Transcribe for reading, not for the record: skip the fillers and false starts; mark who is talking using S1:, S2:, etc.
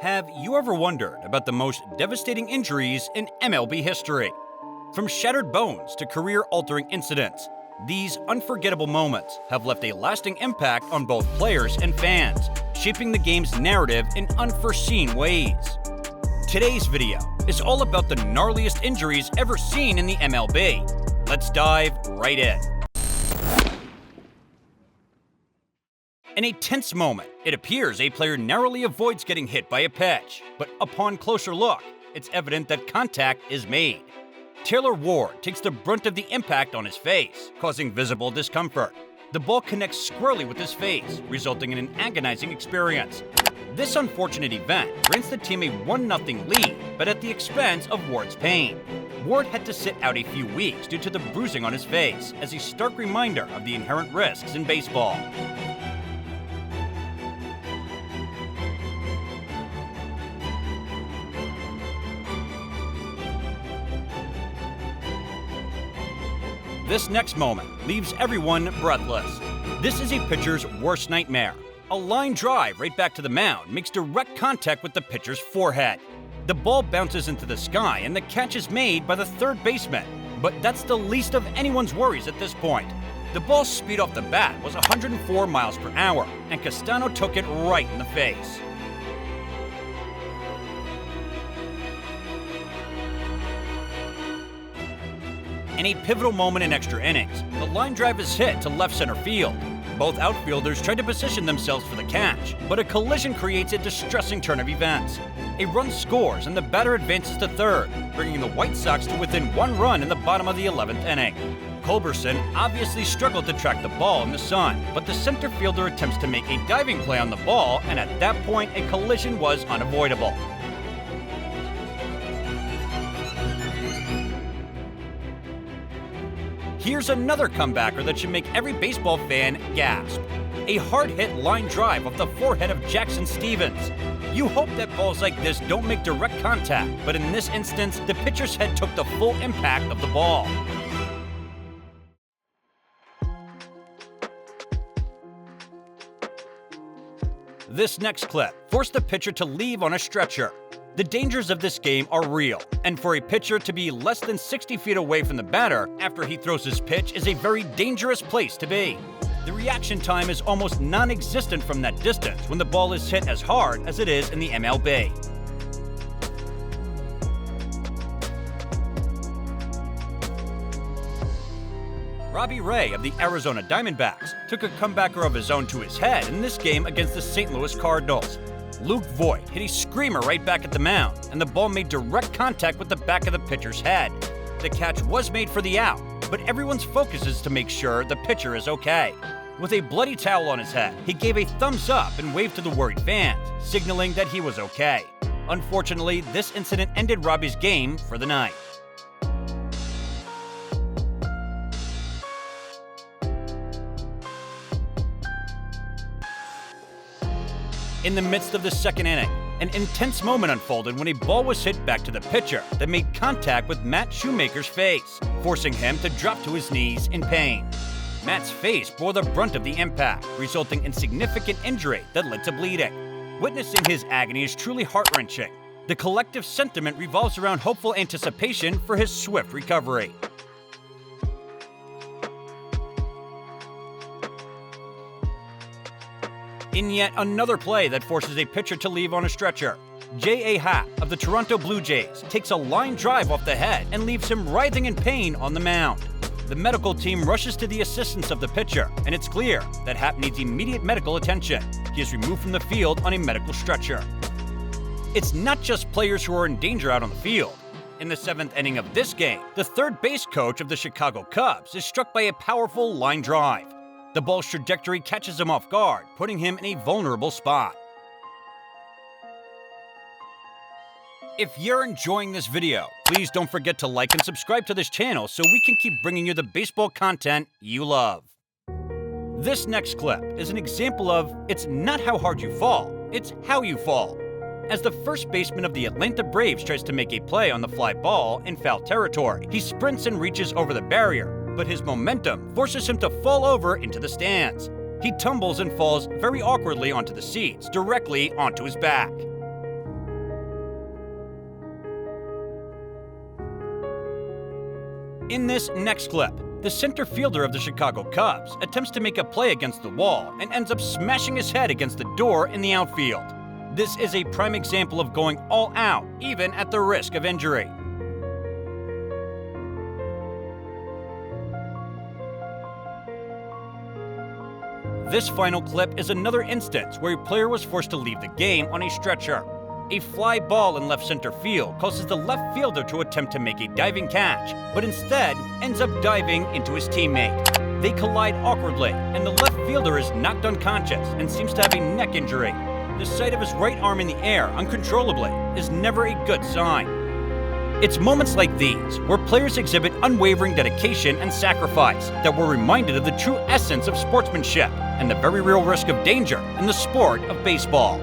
S1: Have you ever wondered about the most devastating injuries in MLB history? From shattered bones to career-altering incidents, these unforgettable moments have left a lasting impact on both players and fans, shaping the game's narrative in unforeseen ways. Today's video is all about the gnarliest injuries ever seen in the MLB. Let's dive right in. In a tense moment, it appears a player narrowly avoids getting hit by a pitch, but upon closer look, it's evident that contact is made. Taylor Ward takes the brunt of the impact on his face, causing visible discomfort. The ball connects squarely with his face, resulting in an agonizing experience. This unfortunate event grants the team a 1-0 lead, but at the expense of Ward's pain. Ward had to sit out a few weeks due to the bruising on his face, as a stark reminder of the inherent risks in baseball. This next moment leaves everyone breathless. This is a pitcher's worst nightmare. A line drive right back to the mound makes direct contact with the pitcher's forehead. The ball bounces into the sky and the catch is made by the third baseman. But that's the least of anyone's worries at this point. The ball's speed off the bat was 104 miles per hour, and Castano took it right in the face. In a pivotal moment in extra innings, the line drive is hit to left center field. Both outfielders tried to position themselves for the catch, but a collision creates a distressing turn of events. A run scores and the batter advances to third, bringing the White Sox to within 1 run in the bottom of the 11th inning. Culberson obviously struggled to track the ball in the sun, but the center fielder attempts to make a diving play on the ball, and at that point a collision was unavoidable. Here's another comebacker that should make every baseball fan gasp. A hard-hit line drive off the forehead of Jackson Stevens. You hope that balls like this don't make direct contact, but in this instance, the pitcher's head took the full impact of the ball. This next clip forced the pitcher to leave on a stretcher. The dangers of this game are real, and for a pitcher to be less than 60 feet away from the batter after he throws his pitch is a very dangerous place to be. The reaction time is almost non-existent from that distance when the ball is hit as hard as it is in the MLB. Robbie Ray of the Arizona Diamondbacks took a comebacker of his own to his head in this game against the St. Louis Cardinals. Luke Voigt hit a screamer right back at the mound, and the ball made direct contact with the back of the pitcher's head. The catch was made for the out, but everyone's focus is to make sure the pitcher is okay. With a bloody towel on his head, he gave a thumbs up and waved to the worried fans, signaling that he was okay. Unfortunately, this incident ended Robbie's game for the night. In the midst of the second inning, an intense moment unfolded when a ball was hit back to the pitcher that made contact with Matt Shoemaker's face, forcing him to drop to his knees in pain. Matt's face bore the brunt of the impact, resulting in significant injury that led to bleeding. Witnessing his agony is truly heart-wrenching. The collective sentiment revolves around hopeful anticipation for his swift recovery. In yet another play that forces a pitcher to leave on a stretcher, J.A. Happ of the Toronto Blue Jays takes a line drive off the head and leaves him writhing in pain on the mound. The medical team rushes to the assistance of the pitcher, and it's clear that Happ needs immediate medical attention. He is removed from the field on a medical stretcher. It's not just players who are in danger out on the field. In the 7th inning of this game, the third base coach of the Chicago Cubs is struck by a powerful line drive. The ball's trajectory catches him off guard, putting him in a vulnerable spot. If you're enjoying this video, please don't forget to like and subscribe to this channel so we can keep bringing you the baseball content you love. This next clip is an example of it's not how hard you fall, it's how you fall. As the first baseman of the Atlanta Braves tries to make a play on the fly ball in foul territory, he sprints and reaches over the barrier, but his momentum forces him to fall over into the stands. He tumbles and falls very awkwardly onto the seats, directly onto his back. In this next clip, the center fielder of the Chicago Cubs attempts to make a play against the wall and ends up smashing his head against the door in the outfield. This is a prime example of going all out, even at the risk of injury. This final clip is another instance where a player was forced to leave the game on a stretcher. A fly ball in left center field causes the left fielder to attempt to make a diving catch, but instead ends up diving into his teammate. They collide awkwardly, and the left fielder is knocked unconscious and seems to have a neck injury. The sight of his right arm in the air uncontrollably is never a good sign. It's moments like these where players exhibit unwavering dedication and sacrifice that we're reminded of the true essence of sportsmanship and the very real risk of danger in the sport of baseball.